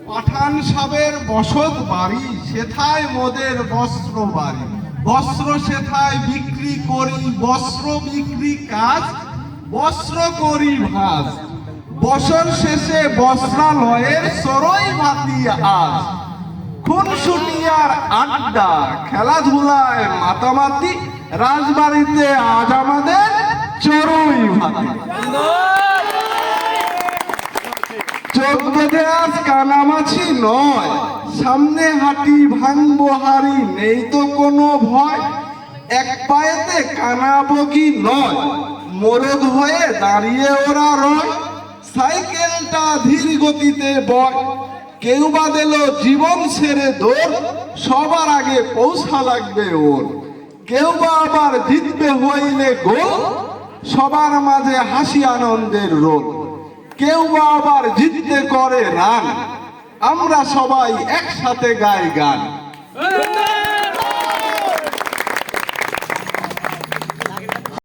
পাঠান সাহেবের বসত বাড়ি, সেথায় মোদের বস্ত্র বাড়ি। বস্ত্র সেথায় বিক্রি করি, বস্ত্র বিক্রি কাজ, বস্ত্র করি ভাজ। বছর শেষে বস্ত্রালয়ের সরই ভাতি আজ। খুনসুটিয়ার আড্ডা, খেলাধুলায় মাতামাতি, রাজবাড়িতে আজ আমাদের চড়ুই ভাতি। চোখ বেঁধে আজ কানামাছি নয়, সামনে হাঁটি ভাঙবো হাড়ি, নেই তো কোনো ভয়। এক পায়েতে কানাবগি নয়, মোরগ হয়ে দাঁড়িয়ে ওরা রয়। সাইকেলটা ধীর গতিতে বয়, কেউ বা দিল জীবন ছেড়ে দৌড়, সবার আগে পৌঁছা লাগবে ওর। কেউ বা আবার জিতবে হইলে গোল, সবার মাঝে হাসি আনন্দের রোল। কেউ বা আবার জিততে করে রান, আমরা সবাই একসাথে গাই গান।